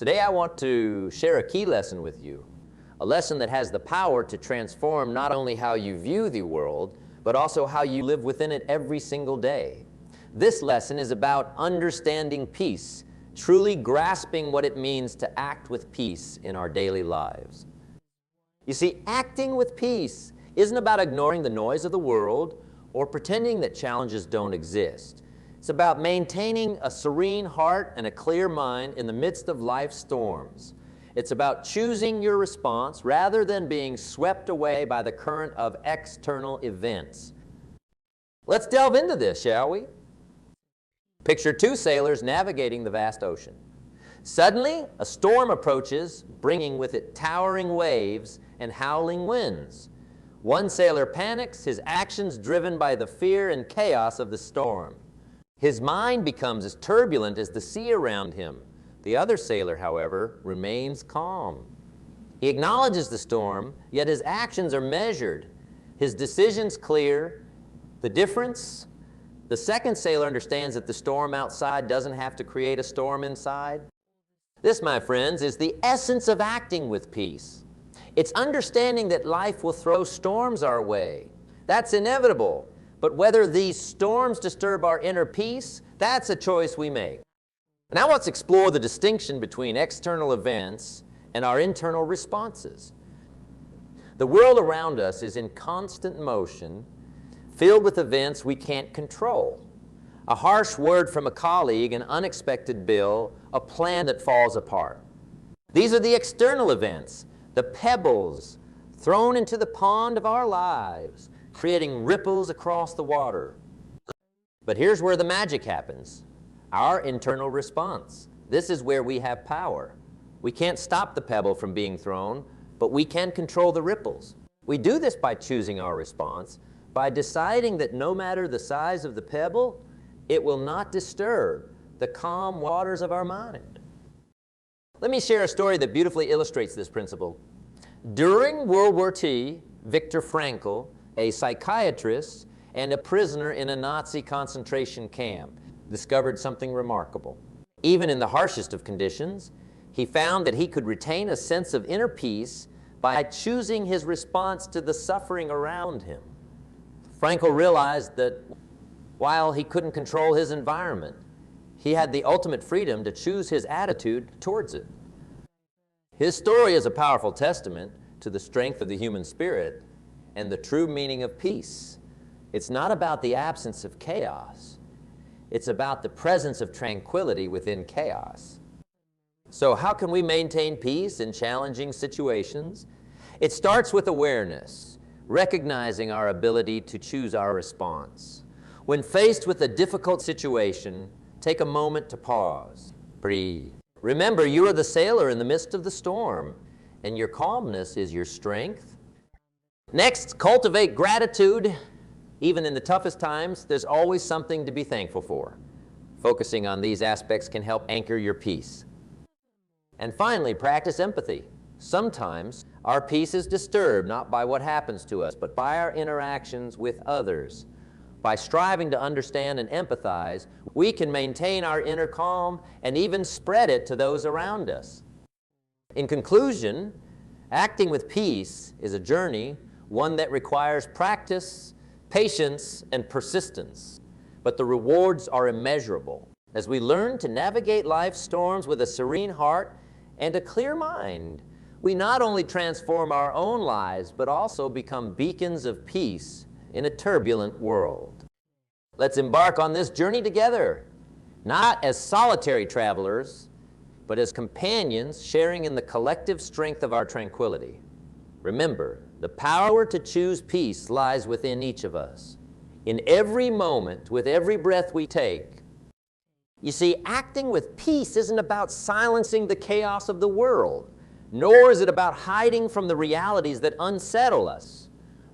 Today I want to share a key lesson with you, a lesson that has the power to transform not only how you view the world, but also how you live within it every single day. This lesson is about understanding peace, truly grasping what it means to act with peace in our daily lives. You see, acting with peace isn't about ignoring the noise of the world or pretending that challenges don't exist. It's about maintaining a serene heart and a clear mind in the midst of life's storms. It's about choosing your response rather than being swept away by the current of external events. Let's delve into this, shall we? Picture two sailors navigating the vast ocean. Suddenly, a storm approaches, bringing with it towering waves and howling winds. One sailor panics, his actions driven by the fear and chaos of the storm. His mind becomes as turbulent as the sea around him. The other sailor, however, remains calm. He acknowledges the storm, yet his actions are measured, his decisions clear. The difference? The second sailor understands that the storm outside doesn't have to create a storm inside. This, my friends, is the essence of acting with peace. It's understanding that life will throw storms our way. That's inevitable. But whether these storms disturb our inner peace, that's a choice we make. Now let's explore the distinction between external events and our internal responses. The world around us is in constant motion, filled with events we can't control. A harsh word from a colleague, an unexpected bill, a plan that falls apart. These are the external events, the pebbles thrown into the pond of our lives, creating ripples across the water. But here's where the magic happens, our internal response. This is where we have power. We can't stop the pebble from being thrown, but we can control the ripples. We do this by choosing our response, by deciding that no matter the size of the pebble, it will not disturb the calm waters of our mind. Let me share a story that beautifully illustrates this principle. During World War II, Viktor Frankl, a psychiatrist and a prisoner in a Nazi concentration camp, discovered something remarkable. Even in the harshest of conditions, he found that he could retain a sense of inner peace by choosing his response to the suffering around him. Frankl realized that while he couldn't control his environment, he had the ultimate freedom to choose his attitude towards it. His story is a powerful testament to the strength of the human spirit and the true meaning of peace. It's not about the absence of chaos. It's about the presence of tranquility within chaos. So how can we maintain peace in challenging situations? It starts with awareness, recognizing our ability to choose our response. When faced with a difficult situation, take a moment to pause, breathe. Remember, you are the sailor in the midst of the storm, and your calmness is your strength. Next, cultivate gratitude. Even in the toughest times, there's always something to be thankful for. Focusing on these aspects can help anchor your peace. And finally, practice empathy. Sometimes our peace is disturbed not by what happens to us, but by our interactions with others. By striving to understand and empathize, we can maintain our inner calm and even spread it to those around us. In conclusion, acting with peace is a journey, one that requires practice, patience, and persistence. But the rewards are immeasurable. As we learn to navigate life's storms with a serene heart and a clear mind, we not only transform our own lives, but also become beacons of peace in a turbulent world. Let's embark on this journey together, not as solitary travelers, but as companions sharing in the collective strength of our tranquility. Remember, the power to choose peace lies within each of us. In every moment, with every breath we take. You see, acting with peace isn't about silencing the chaos of the world, nor is it about hiding from the realities that unsettle us.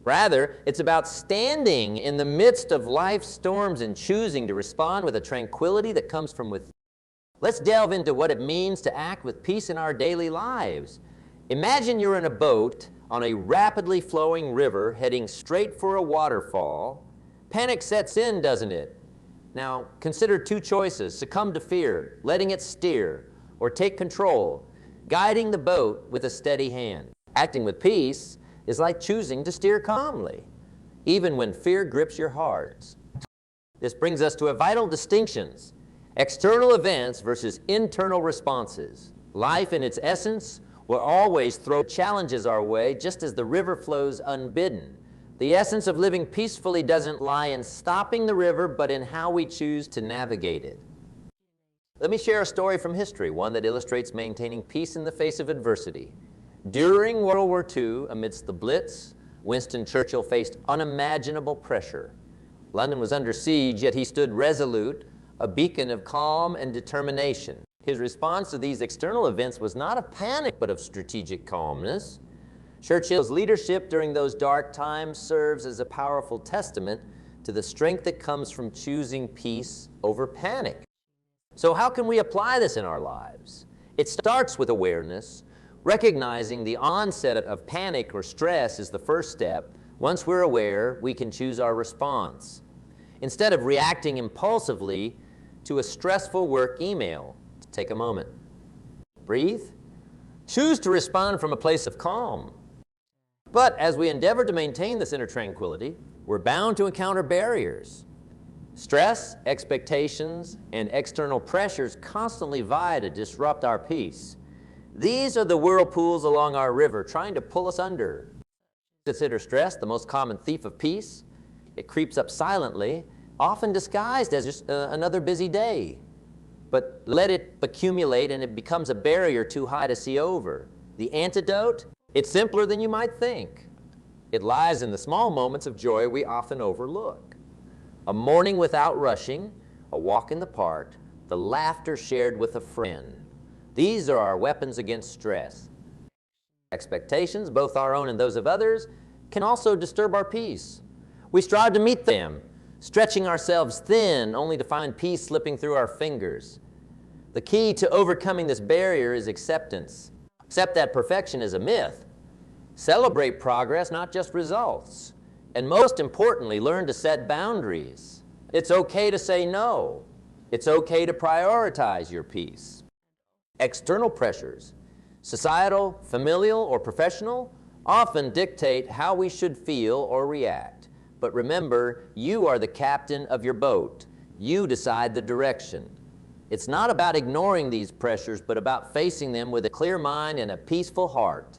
Rather, it's about standing in the midst of life's storms and choosing to respond with a tranquility that comes from within. Let's delve into what it means to act with peace in our daily lives. Imagine you're in a boat on a rapidly flowing river heading straight for a waterfall. Panic sets in, doesn't it? Now, consider two choices: succumb to fear, letting it steer, or take control, guiding the boat with a steady hand. Acting with peace is like choosing to steer calmly, even when fear grips your heart. This brings us to a vital distinctions: external events versus internal responses. Life in its essence will always throw challenges our way, just as the river flows unbidden. The essence of living peacefully doesn't lie in stopping the river, but in how we choose to navigate it. Let me share a story from history, one that illustrates maintaining peace in the face of adversity. During World War II, amidst the Blitz, Winston Churchill faced unimaginable pressure. London was under siege, yet he stood resolute, a beacon of calm and determination. His response to these external events was not of panic, but of strategic calmness. Churchill's leadership during those dark times serves as a powerful testament to the strength that comes from choosing peace over panic. So how can we apply this in our lives? It starts with awareness. Recognizing the onset of panic or stress is the first step. Once we're aware, we can choose our response. Instead of reacting impulsively to a stressful work email, take a moment. Breathe. Choose to respond from a place of calm. But as we endeavor to maintain this inner tranquility, we're bound to encounter barriers. Stress, expectations, and external pressures constantly vie to disrupt our peace. These are the whirlpools along our river trying to pull us under. Consider stress the most common thief of peace. It creeps up silently, often disguised as just another busy day. But let it accumulate and it becomes a barrier too high to see over. The antidote? It's simpler than you might think. It lies in the small moments of joy we often overlook. A morning without rushing, a walk in the park, the laughter shared with a friend. These are our weapons against stress. Expectations, both our own and those of others, can also disturb our peace. We strive to meet them, stretching ourselves thin only to find peace slipping through our fingers. The key to overcoming this barrier is acceptance. Accept that perfection is a myth. Celebrate progress, not just results. And most importantly, learn to set boundaries. It's okay to say no. It's okay to prioritize your peace. External pressures, societal, familial, or professional, often dictate how we should feel or react. But remember, you are the captain of your boat. You decide the direction. It's not about ignoring these pressures, but about facing them with a clear mind and a peaceful heart.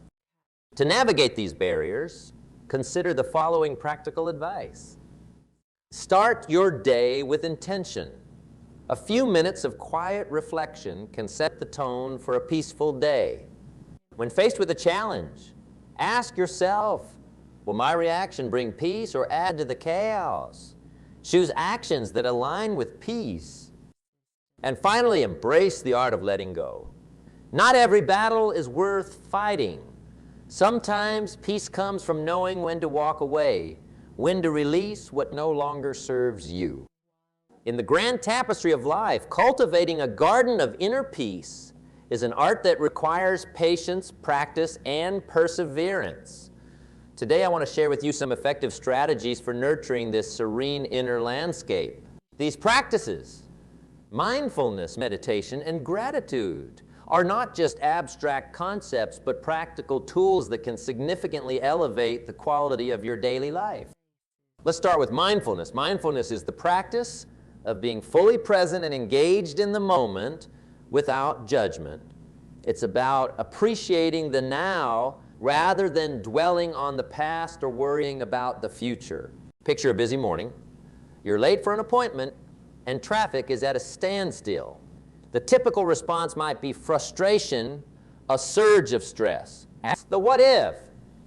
To navigate these barriers, consider the following practical advice. Start your day with intention. A few minutes of quiet reflection can set the tone for a peaceful day. When faced with a challenge, ask yourself, will my reaction bring peace or add to the chaos? Choose actions that align with peace. And finally, embrace the art of letting go. Not every battle is worth fighting. Sometimes peace comes from knowing when to walk away, when to release what no longer serves you. In the grand tapestry of life, cultivating a garden of inner peace is an art that requires patience, practice, and perseverance. Today, I want to share with you some effective strategies for nurturing this serene inner landscape. These practices, mindfulness, meditation, and gratitude, are not just abstract concepts, but practical tools that can significantly elevate the quality of your daily life. Let's start with mindfulness. Mindfulness is the practice of being fully present and engaged in the moment without judgment. It's about appreciating the now rather than dwelling on the past or worrying about the future. Picture a busy morning. You're late for an appointment and traffic is at a standstill. The typical response might be frustration, a surge of stress. Ask the what if.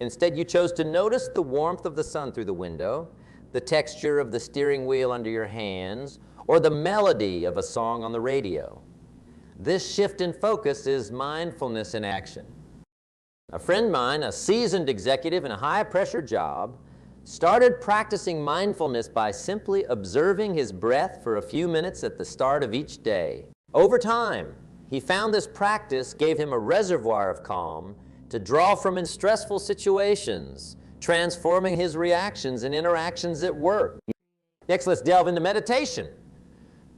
Instead, you chose to notice the warmth of the sun through the window, the texture of the steering wheel under your hands, or the melody of a song on the radio. This shift in focus is mindfulness in action. A friend of mine, a seasoned executive in a high-pressure job, started practicing mindfulness by simply observing his breath for a few minutes at the start of each day. Over time, he found this practice gave him a reservoir of calm to draw from in stressful situations, transforming his reactions and interactions at work. Next, let's delve into meditation.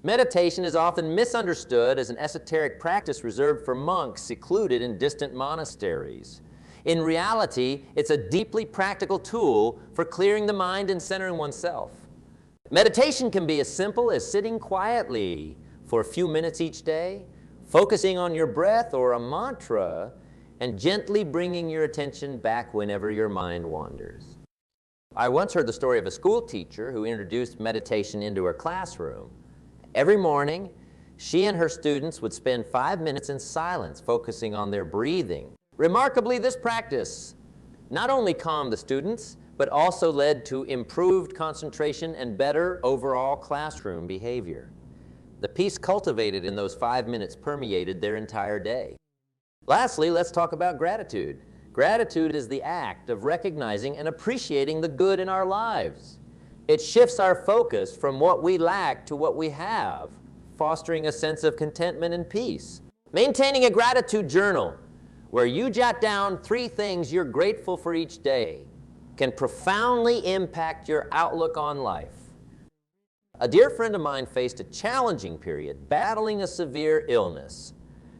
Meditation is often misunderstood as an esoteric practice reserved for monks secluded in distant monasteries. In reality, it's a deeply practical tool for clearing the mind and centering oneself. Meditation can be as simple as sitting quietly for a few minutes each day, focusing on your breath or a mantra, and gently bringing your attention back whenever your mind wanders. I once heard the story of a school teacher who introduced meditation into her classroom. Every morning, she and her students would spend 5 minutes in silence, focusing on their breathing. Remarkably, this practice not only calmed the students, but also led to improved concentration and better overall classroom behavior. The peace cultivated in those 5 minutes permeated their entire day. Lastly, let's talk about gratitude. Gratitude is the act of recognizing and appreciating the good in our lives. It shifts our focus from what we lack to what we have, fostering a sense of contentment and peace. Maintaining a gratitude journal where you jot down 3 things you're grateful for each day can profoundly impact your outlook on life. A dear friend of mine faced a challenging period, battling a severe illness.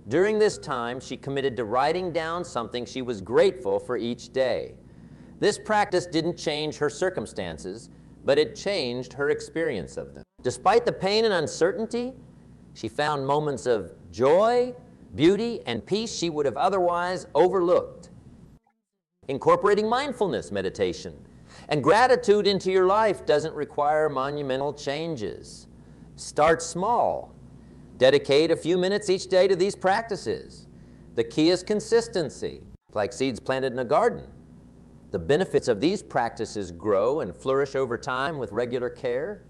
During this time, she committed to writing down something she was grateful for each day. This practice didn't change her circumstances, but it changed her experience of them. Despite the pain and uncertainty, she found moments of joy, beauty, and peace she would have otherwise overlooked. Incorporating mindfulness meditation and gratitude into your life doesn't require monumental changes. Start small. Dedicate a few minutes each day to these practices. The key is consistency, like seeds planted in a garden. The benefits of these practices grow and flourish over time with regular care.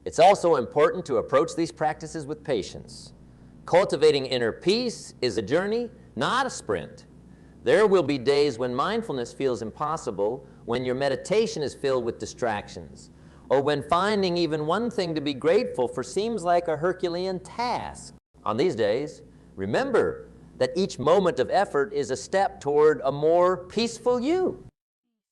It's also important to approach these practices with patience. Cultivating inner peace is a journey, not a sprint. There will be days when mindfulness feels impossible, when your meditation is filled with distractions, or when finding even one thing to be grateful for seems like a Herculean task. On these days, remember that each moment of effort is a step toward a more peaceful you.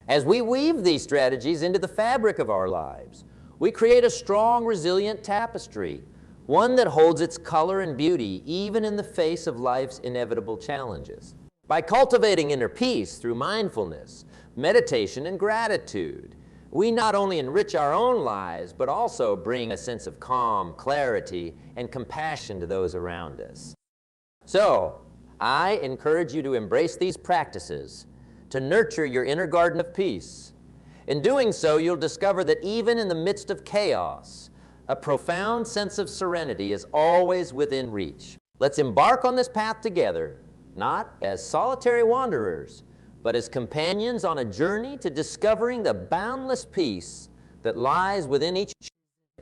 As we weave these strategies into the fabric of our lives, we create a strong, resilient tapestry, one that holds its color and beauty even in the face of life's inevitable challenges. By cultivating inner peace through mindfulness, meditation, and gratitude, we not only enrich our own lives, but also bring a sense of calm, clarity, and compassion to those around us. So, I encourage you to embrace these practices to nurture your inner garden of peace. In doing so, you'll discover that even in the midst of chaos, a profound sense of serenity is always within reach. Let's embark on this path together, not as solitary wanderers, but as companions on a journey to discovering the boundless peace that lies within each.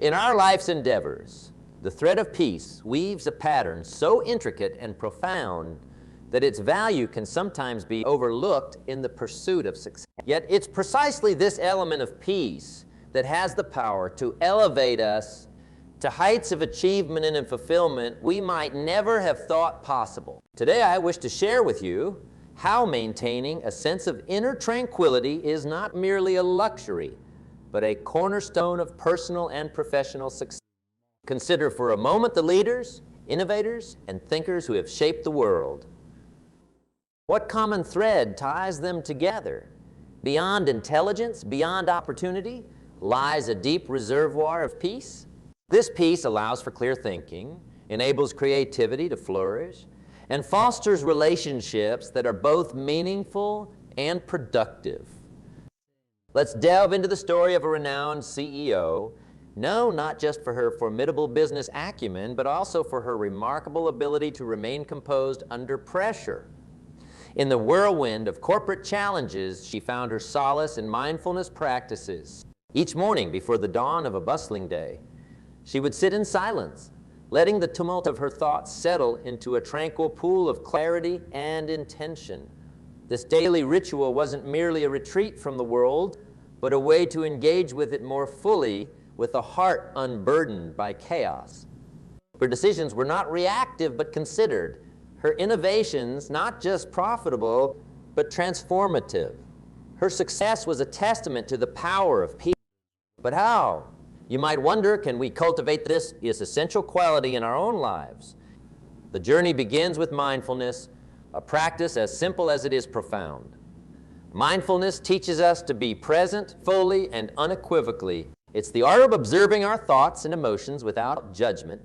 In our life's endeavors, the thread of peace weaves a pattern so intricate and profound that its value can sometimes be overlooked in the pursuit of success. Yet it's precisely this element of peace that has the power to elevate us to heights of achievement and fulfillment we might never have thought possible. Today I wish to share with you how maintaining a sense of inner tranquility is not merely a luxury, but a cornerstone of personal and professional success. Consider for a moment the leaders, innovators, and thinkers who have shaped the world. What common thread ties them together? Beyond intelligence, beyond opportunity, lies a deep reservoir of peace. This peace allows for clear thinking, enables creativity to flourish, and fosters relationships that are both meaningful and productive. Let's delve into the story of a renowned CEO, known not just for her formidable business acumen, but also for her remarkable ability to remain composed under pressure. In the whirlwind of corporate challenges, she found her solace in mindfulness practices. Each morning before the dawn of a bustling day, she would sit in silence, letting the tumult of her thoughts settle into a tranquil pool of clarity and intention. This daily ritual wasn't merely a retreat from the world, but a way to engage with it more fully with a heart unburdened by chaos. Her decisions were not reactive but considered. Her innovations not just profitable, but transformative. Her success was a testament to the power of people. But how? You might wonder, can we cultivate this essential quality in our own lives? The journey begins with mindfulness, a practice as simple as it is profound. Mindfulness teaches us to be present fully and unequivocally. It's the art of observing our thoughts and emotions without judgment,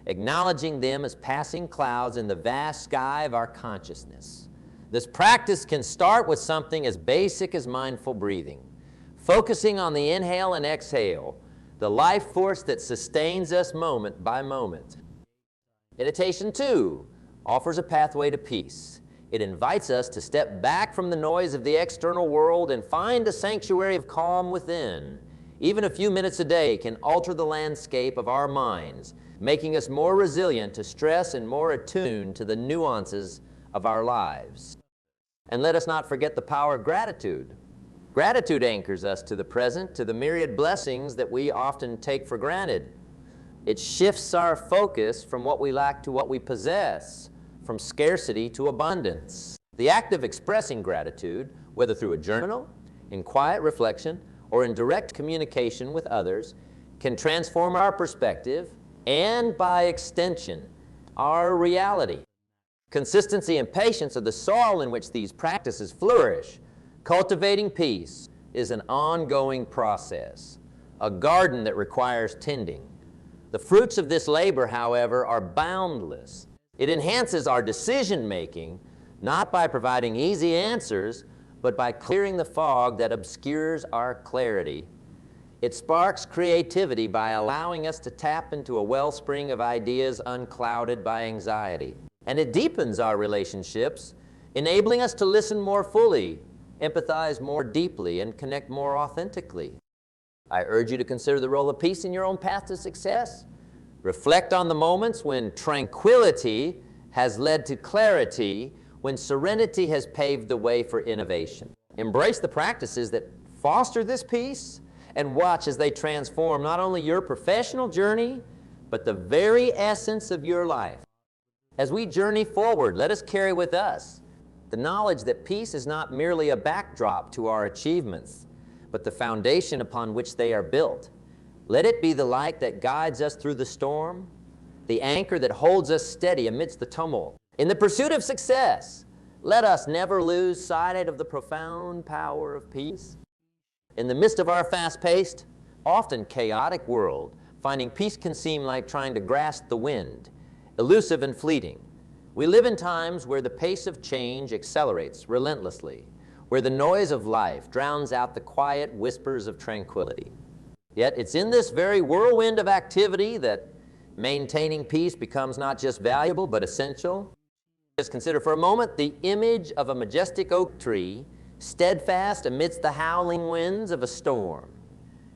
acknowledging them as passing clouds in the vast sky of our consciousness. This practice can start with something as basic as mindful breathing, focusing on the inhale and exhale, the life force that sustains us moment by moment. Meditation, too, offers a pathway to peace. It invites us to step back from the noise of the external world and find a sanctuary of calm within. Even a few minutes a day can alter the landscape of our minds, making us more resilient to stress and more attuned to the nuances of our lives. And let us not forget the power of gratitude. Gratitude anchors us to the present, to the myriad blessings that we often take for granted. It shifts our focus from what we lack to what we possess, from scarcity to abundance. The act of expressing gratitude, whether through a journal, in quiet reflection, or in direct communication with others, can transform our perspective and, by extension, our reality. Consistency and patience are the soil in which these practices flourish. Cultivating peace is an ongoing process, a garden that requires tending. The fruits of this labor, however, are boundless. It enhances our decision-making, not by providing easy answers, but by clearing the fog that obscures our clarity. It sparks creativity by allowing us to tap into a wellspring of ideas unclouded by anxiety. And it deepens our relationships, enabling us to listen more fully, empathize more deeply, and connect more authentically. I urge you to consider the role of peace in your own path to success. Reflect on the moments when tranquility has led to clarity, when serenity has paved the way for innovation. Embrace the practices that foster this peace and watch as they transform not only your professional journey, but the very essence of your life. As we journey forward, let us carry with us the knowledge that peace is not merely a backdrop to our achievements, but the foundation upon which they are built. Let it be the light that guides us through the storm, the anchor that holds us steady amidst the tumult. In the pursuit of success, let us never lose sight of the profound power of peace. In the midst of our fast-paced, often chaotic world, finding peace can seem like trying to grasp the wind, elusive and fleeting. We live in times where the pace of change accelerates relentlessly, where the noise of life drowns out the quiet whispers of tranquility. Yet it's in this very whirlwind of activity that maintaining peace becomes not just valuable but essential. Just consider for a moment the image of a majestic oak tree, steadfast amidst the howling winds of a storm.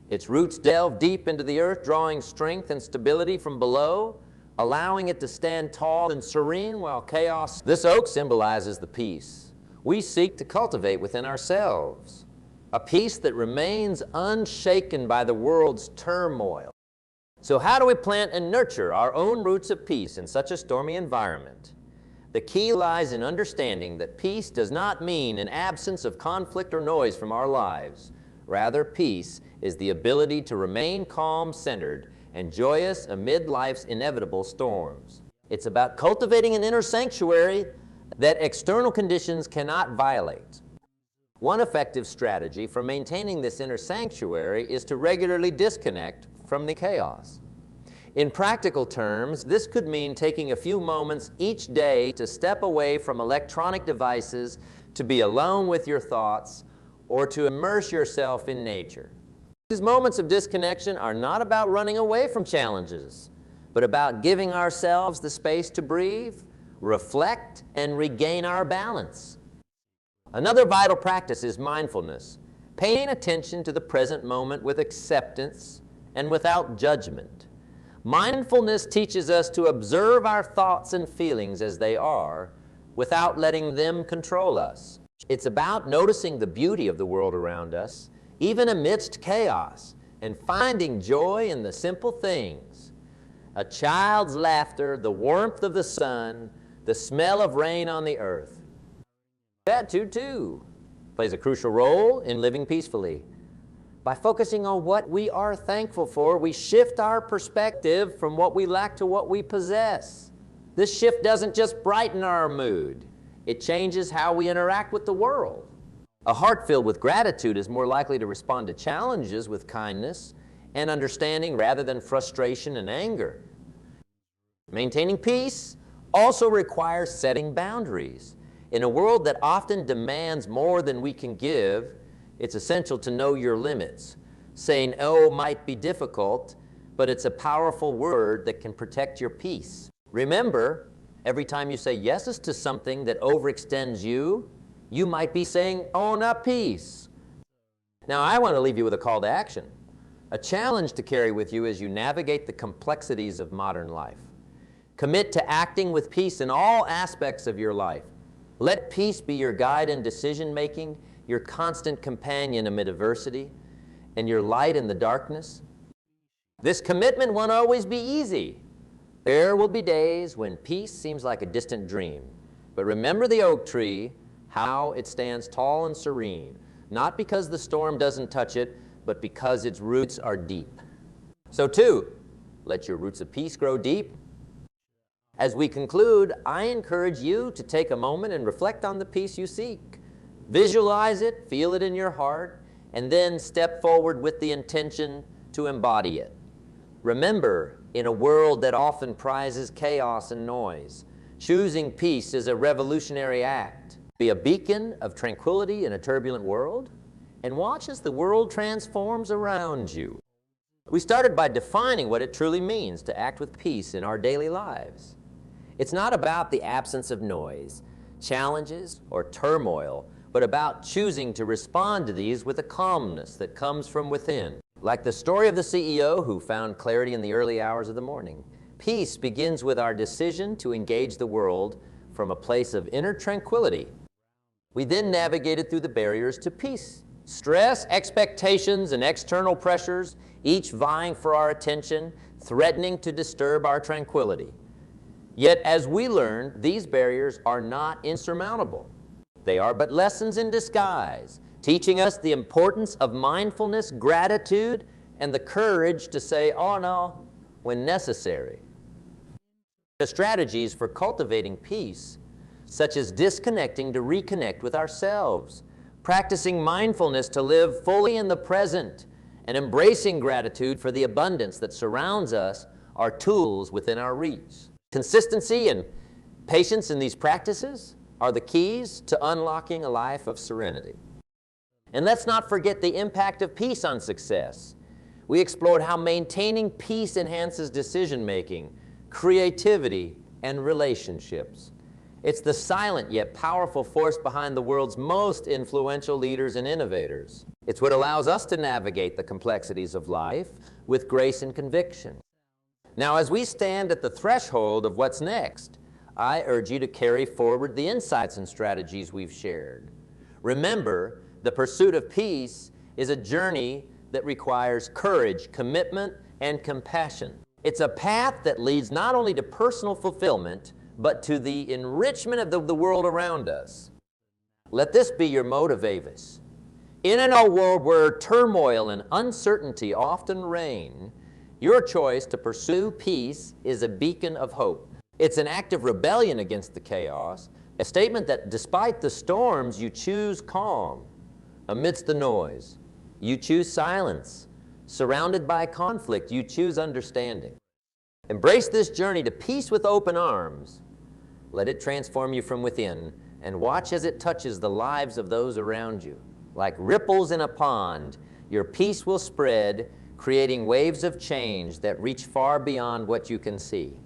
Its roots delve deep into the earth, drawing strength and stability from below, allowing it to stand tall and serene while chaos. This oak symbolizes the peace we seek to cultivate within ourselves, a peace that remains unshaken by the world's turmoil. So how do we plant and nurture our own roots of peace in such a stormy environment? The key lies in understanding that peace does not mean an absence of conflict or noise from our lives. Rather, peace is the ability to remain calm, centered, and joyous amid life's inevitable storms. It's about cultivating an inner sanctuary that external conditions cannot violate. One effective strategy for maintaining this inner sanctuary is to regularly disconnect from the chaos. In practical terms, this could mean taking a few moments each day to step away from electronic devices, to be alone with your thoughts, or to immerse yourself in nature. These moments of disconnection are not about running away from challenges, but about giving ourselves the space to breathe, reflect, and regain our balance. Another vital practice is mindfulness, paying attention to the present moment with acceptance and without judgment. Mindfulness teaches us to observe our thoughts and feelings as they are, without letting them control us. It's about noticing the beauty of the world around us, even amidst chaos, and finding joy in the simple things. A child's laughter, the warmth of the sun, the smell of rain on the earth. Gratitude, too, plays a crucial role in living peacefully. By focusing on what we are thankful for, we shift our perspective from what we lack to what we possess. This shift doesn't just brighten our mood, it changes how we interact with the world. A heart filled with gratitude is more likely to respond to challenges with kindness and understanding rather than frustration and anger. Maintaining peace also requires setting boundaries. In a world that often demands more than we can give, it's essential to know your limits. Saying "oh" might be difficult, but it's a powerful word that can protect your peace. Remember, every time you say yeses to something that overextends you, you might be saying "oh, not peace." Now, I want to leave you with a call to action, a challenge to carry with you as you navigate the complexities of modern life. Commit to acting with peace in all aspects of your life. Let peace be your guide in decision-making, your constant companion amid adversity, and your light in the darkness. This commitment won't always be easy. There will be days when peace seems like a distant dream. But remember the oak tree, how it stands tall and serene, not because the storm doesn't touch it, but because its roots are deep. So too, let your roots of peace grow deep. As we conclude, I encourage you to take a moment and reflect on the peace you seek. Visualize it, feel it in your heart, and then step forward with the intention to embody it. Remember, in a world that often prizes chaos and noise, choosing peace is a revolutionary act. Be a beacon of tranquility in a turbulent world, and watch as the world transforms around you. We started by defining what it truly means to act with peace in our daily lives. It's not about the absence of noise, challenges, or turmoil, but about choosing to respond to these with a calmness that comes from within. Like the story of the CEO who found clarity in the early hours of the morning. Peace begins with our decision to engage the world from a place of inner tranquility. We then navigated through the barriers to peace. Stress, expectations, and external pressures, each vying for our attention, threatening to disturb our tranquility. Yet, as we learned, these barriers are not insurmountable. They are but lessons in disguise, teaching us the importance of mindfulness, gratitude, and the courage to say, "oh no," when necessary. The strategies for cultivating peace, such as disconnecting to reconnect with ourselves, practicing mindfulness to live fully in the present, and embracing gratitude for the abundance that surrounds us, are tools within our reach. Consistency and patience in these practices are the keys to unlocking a life of serenity. And let's not forget the impact of peace on success. We explored how maintaining peace enhances decision-making, creativity, and relationships. It's the silent yet powerful force behind the world's most influential leaders and innovators. It's what allows us to navigate the complexities of life with grace and conviction. Now, as we stand at the threshold of what's next, I urge you to carry forward the insights and strategies we've shared. Remember, the pursuit of peace is a journey that requires courage, commitment, and compassion. It's a path that leads not only to personal fulfillment, but to the enrichment of the world around us. Let this be your motivatus. In a world where turmoil and uncertainty often reign, your choice to pursue peace is a beacon of hope. It's an act of rebellion against the chaos, a statement that despite the storms, you choose calm. Amidst the noise, you choose silence. Surrounded by conflict, you choose understanding. Embrace this journey to peace with open arms. Let it transform you from within, and watch as it touches the lives of those around you. Like ripples in a pond, your peace will spread, creating waves of change that reach far beyond what you can see.